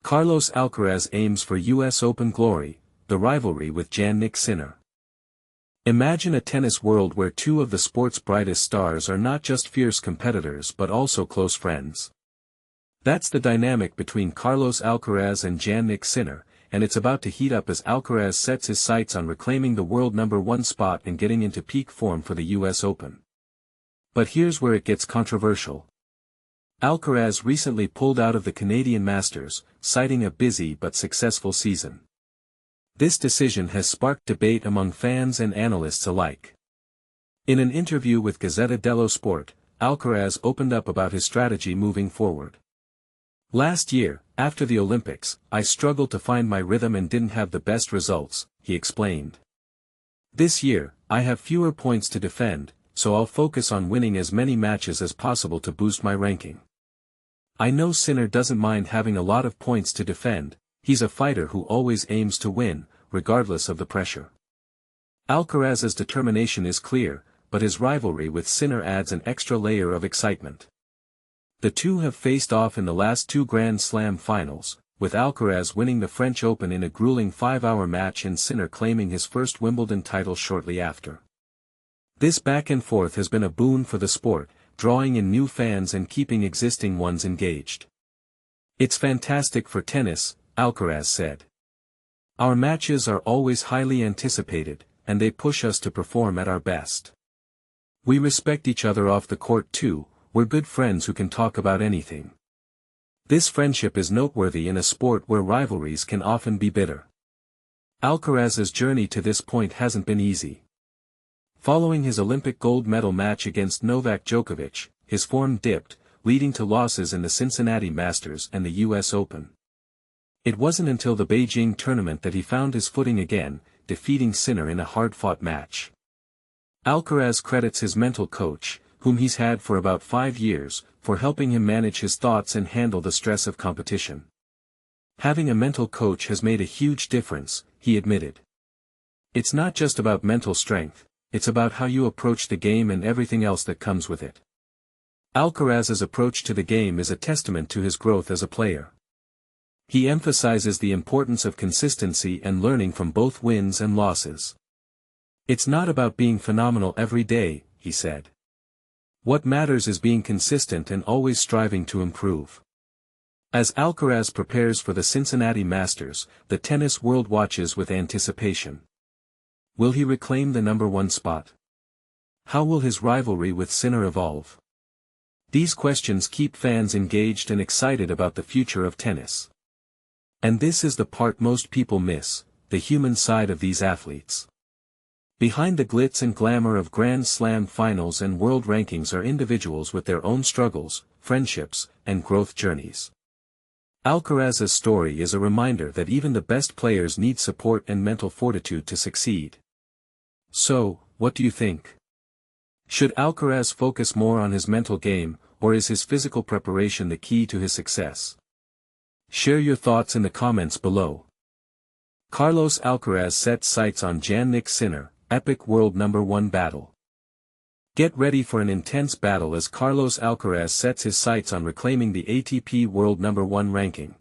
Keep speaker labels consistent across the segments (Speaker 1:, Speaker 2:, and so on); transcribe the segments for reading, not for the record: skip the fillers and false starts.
Speaker 1: Carlos Alcaraz aims for US Open glory, the rivalry with Jannik Sinner. Imagine a tennis world where two of the sport's brightest stars are not just fierce competitors but also close friends. That's the dynamic between Carlos Alcaraz and Jannik Sinner, and it's about to heat up as Alcaraz sets his sights on reclaiming the world #1 spot and getting into peak form for the US Open. But here's where it gets controversial. Alcaraz recently pulled out of the Canadian Masters, citing a busy but successful season. This decision has sparked debate among fans and analysts alike. In an interview with Gazzetta dello Sport, Alcaraz opened up about his strategy moving forward. "Last year, after the Olympics, I struggled to find my rhythm and didn't have the best results," he explained. "This year, I have fewer points to defend, so I'll focus on winning as many matches as possible to boost my ranking. I know Sinner doesn't mind having a lot of points to defend, he's a fighter who always aims to win, regardless of the pressure." Alcaraz's determination is clear, but his rivalry with Sinner adds an extra layer of excitement. The two have faced off in the last two Grand Slam finals, with Alcaraz winning the French Open in a grueling 5-hour match and Sinner claiming his first Wimbledon title shortly after. This back and forth has been a boon for the sport, drawing in new fans and keeping existing ones engaged. "It's fantastic for tennis," Alcaraz said. "Our matches are always highly anticipated, and they push us to perform at our best. We respect each other off the court too, we're good friends who can talk about anything. This friendship is noteworthy in a sport where rivalries can often be bitter." Alcaraz's journey to this point hasn't been easy. Following his Olympic gold medal match against Novak Djokovic, his form dipped, leading to losses in the Cincinnati Masters and the US Open. It wasn't until the Beijing tournament that he found his footing again, defeating Sinner in a hard-fought match. Alcaraz credits his mental coach, whom he's had for about 5 years, for helping him manage his thoughts and handle the stress of competition. "Having a mental coach has made a huge difference," he admitted. "It's not just about mental strength, it's about how you approach the game and everything else that comes with it." Alcaraz's approach to the game is a testament to his growth as a player. He emphasizes the importance of consistency and learning from both wins and losses. "It's not about being phenomenal every day," he said. "What matters is being consistent and always striving to improve." As Alcaraz prepares for the Cincinnati Masters, the tennis world watches with anticipation. Will he reclaim the #1 spot? How will his rivalry with Sinner evolve? These questions keep fans engaged and excited about the future of tennis. And this is the part most people miss, the human side of these athletes. Behind the glitz and glamour of Grand Slam finals and world rankings are individuals with their own struggles, friendships, and growth journeys. Alcaraz's story is a reminder that even the best players need support and mental fortitude to succeed. So, what do you think? Should Alcaraz focus more on his mental game, or is his physical preparation the key to his success? Share your thoughts in the comments below. Carlos Alcaraz sets sights on Jannik Sinner, epic world #1 battle. Get ready for an intense battle as Carlos Alcaraz sets his sights on reclaiming the ATP World #1 ranking.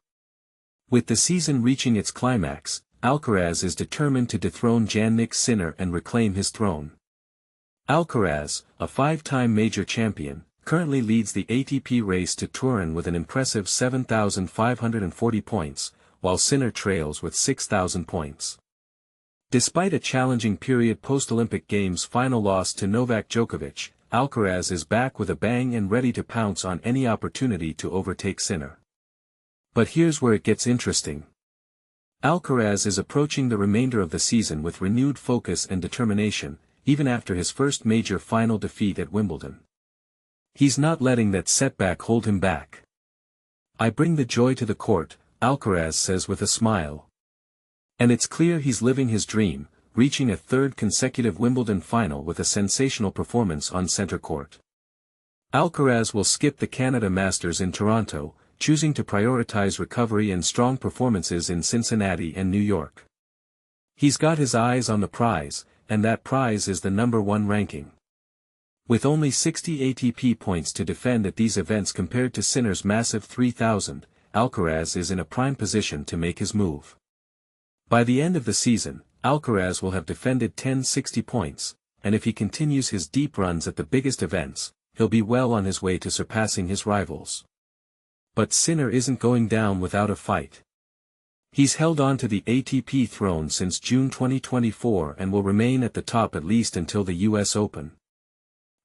Speaker 1: With the season reaching its climax, Alcaraz is determined to dethrone Jannik Sinner and reclaim his throne. Alcaraz, a 5-time major champion, currently leads the ATP race to Turin with an impressive 7,540 points, while Sinner trails with 6,000 points. Despite a challenging period post-Olympic Games final loss to Novak Djokovic, Alcaraz is back with a bang and ready to pounce on any opportunity to overtake Sinner. But here's where it gets interesting. Alcaraz is approaching the remainder of the season with renewed focus and determination, even after his first major final defeat at Wimbledon. He's not letting that setback hold him back. "I bring the joy to the court," Alcaraz says with a smile. And it's clear he's living his dream, reaching a 3rd consecutive Wimbledon final with a sensational performance on center court. Alcaraz will skip the Canada Masters in Toronto, choosing to prioritize recovery and strong performances in Cincinnati and New York. He's got his eyes on the prize, and that prize is the #1 ranking. With only 60 ATP points to defend at these events compared to Sinner's massive 3,000, Alcaraz is in a prime position to make his move. By the end of the season, Alcaraz will have defended 1060 points, and if he continues his deep runs at the biggest events, he'll be well on his way to surpassing his rivals. But Sinner isn't going down without a fight. He's held on to the ATP throne since June 2024 and will remain at the top at least until the US Open.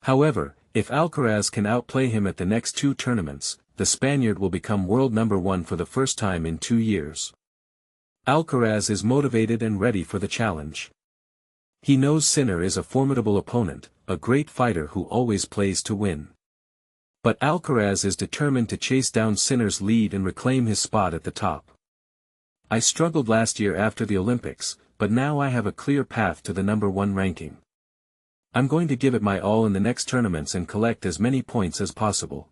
Speaker 1: However, if Alcaraz can outplay him at the next two tournaments, the Spaniard will become world number one for the first time in 2 years. Alcaraz is motivated and ready for the challenge. He knows Sinner is a formidable opponent, a great fighter who always plays to win. But Alcaraz is determined to chase down Sinner's lead and reclaim his spot at the top. I struggled last year after the Olympics, but now I have a clear path to the number one ranking. I'm going to give it my all in the next tournaments and collect as many points as possible.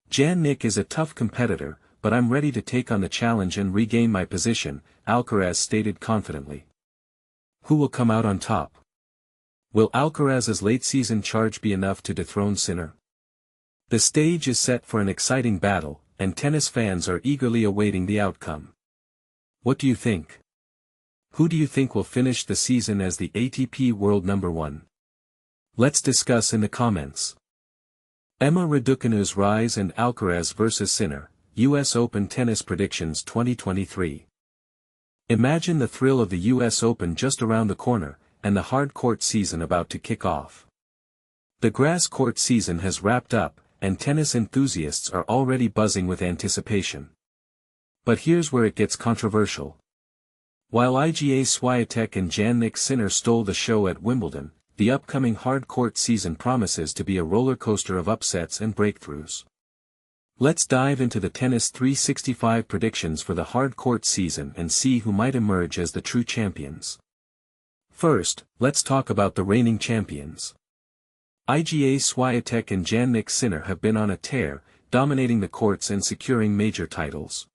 Speaker 1: Jannik is a tough competitor, but I'm ready to take on the challenge and regain my position, Alcaraz stated confidently. Who will come out on top? Will Alcaraz's late-season charge be enough to dethrone Sinner? The stage is set for an exciting battle, and tennis fans are eagerly awaiting the outcome. What do you think? Who do you think will finish the season as the ATP World Number 1? Let's discuss in the comments. Emma Raducanu's rise and Alcaraz vs Sinner, US Open Tennis Predictions 2023. Imagine the thrill of the US Open just around the corner, and the hard court season about to kick off. The grass court season has wrapped up, and tennis enthusiasts are already buzzing with anticipation. But here's where it gets controversial. While Iga Swiatek and Jannik Sinner stole the show at Wimbledon, the upcoming hard court season promises to be a roller coaster of upsets and breakthroughs. Let's dive into the Tennis 365 predictions for the hard court season and see who might emerge as the true champions. First, let's talk about the reigning champions. Iga Swiatek and Jannik Sinner have been on a tear, dominating the courts and securing major titles.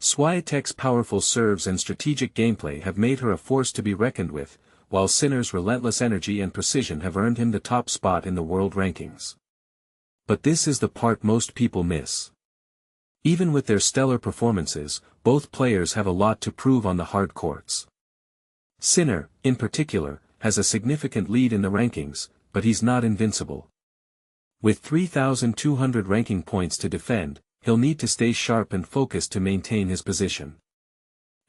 Speaker 1: Swiatek's powerful serves and strategic gameplay have made her a force to be reckoned with, while Sinner's relentless energy and precision have earned him the top spot in the world rankings. But this is the part most people miss. Even with their stellar performances, both players have a lot to prove on the hard courts. Sinner, in particular, has a significant lead in the rankings, but he's not invincible. With 3,200 ranking points to defend, he'll need to stay sharp and focused to maintain his position.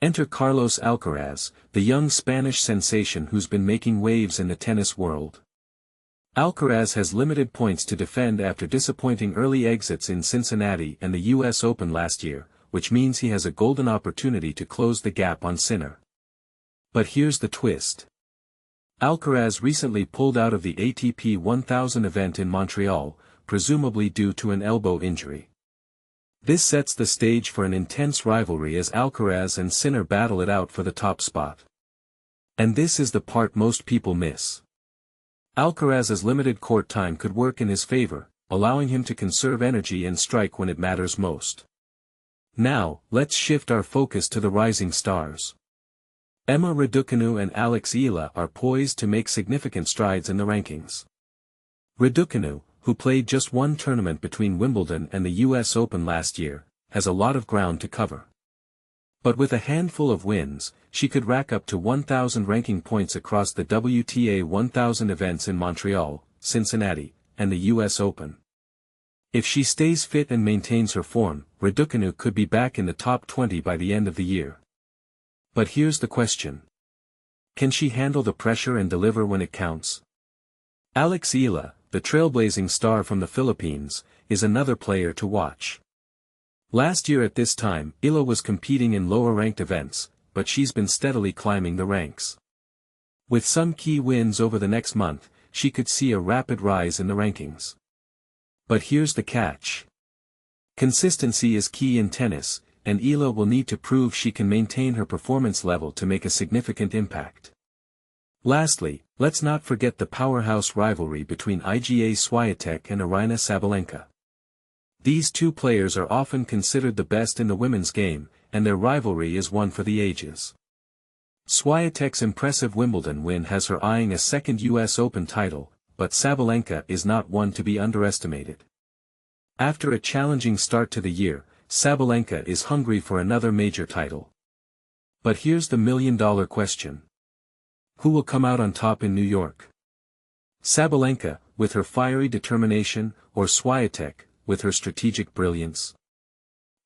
Speaker 1: Enter Carlos Alcaraz, the young Spanish sensation who's been making waves in the tennis world. Alcaraz has limited points to defend after disappointing early exits in Cincinnati and the US Open last year, which means he has a golden opportunity to close the gap on Sinner. But here's the twist. Alcaraz recently pulled out of the ATP 1000 event in Montreal, presumably due to an elbow injury. This sets the stage for an intense rivalry as Alcaraz and Sinner battle it out for the top spot. And this is the part most people miss. Alcaraz's limited court time could work in his favor, allowing him to conserve energy and strike when it matters most. Now, let's shift our focus to the rising stars. Emma Raducanu and Alex Ila are poised to make significant strides in the rankings. Raducanu, who played just one tournament between Wimbledon and the US Open last year, has a lot of ground to cover. But with a handful of wins, she could rack up to 1,000 ranking points across the WTA 1000 events in Montreal, Cincinnati, and the US Open. If she stays fit and maintains her form, Raducanu could be back in the top 20 by the end of the year. But here's the question. Can she handle the pressure and deliver when it counts? Alex Ila, the trailblazing star from the Philippines, is another player to watch. Last year at this time, Ila was competing in lower-ranked events, but she's been steadily climbing the ranks. With some key wins over the next month, she could see a rapid rise in the rankings. But here's the catch. Consistency is key in tennis, and Ila will need to prove she can maintain her performance level to make a significant impact. Lastly, let's not forget the powerhouse rivalry between Iga Swiatek and Aryna Sabalenka. These two players are often considered the best in the women's game, and their rivalry is one for the ages. Swiatek's impressive Wimbledon win has her eyeing a second US Open title, but Sabalenka is not one to be underestimated. After a challenging start to the year, Sabalenka is hungry for another major title. But here's the million-dollar question. Who will come out on top in New York? Sabalenka, with her fiery determination, or Swiatek, with her strategic brilliance?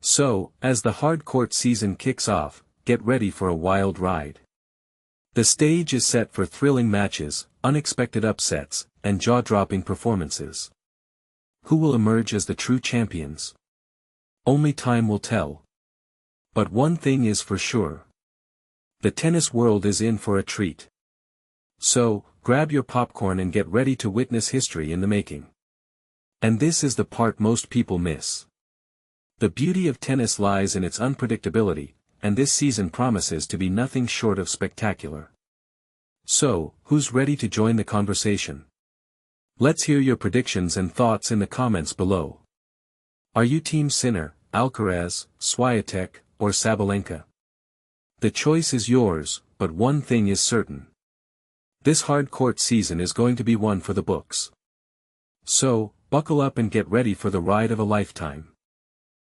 Speaker 1: So, as the hard-court season kicks off, get ready for a wild ride. The stage is set for thrilling matches, unexpected upsets, and jaw-dropping performances. Who will emerge as the true champions? Only time will tell. But one thing is for sure. The tennis world is in for a treat. So, grab your popcorn and get ready to witness history in the making. And this is the part most people miss. The beauty of tennis lies in its unpredictability, and this season promises to be nothing short of spectacular. So, who's ready to join the conversation? Let's hear your predictions and thoughts in the comments below. Are you Team Sinner, Alcaraz, Swiatek, or Sabalenka? The choice is yours, but one thing is certain. This hard-court season is going to be one for the books. So, buckle up and get ready for the ride of a lifetime.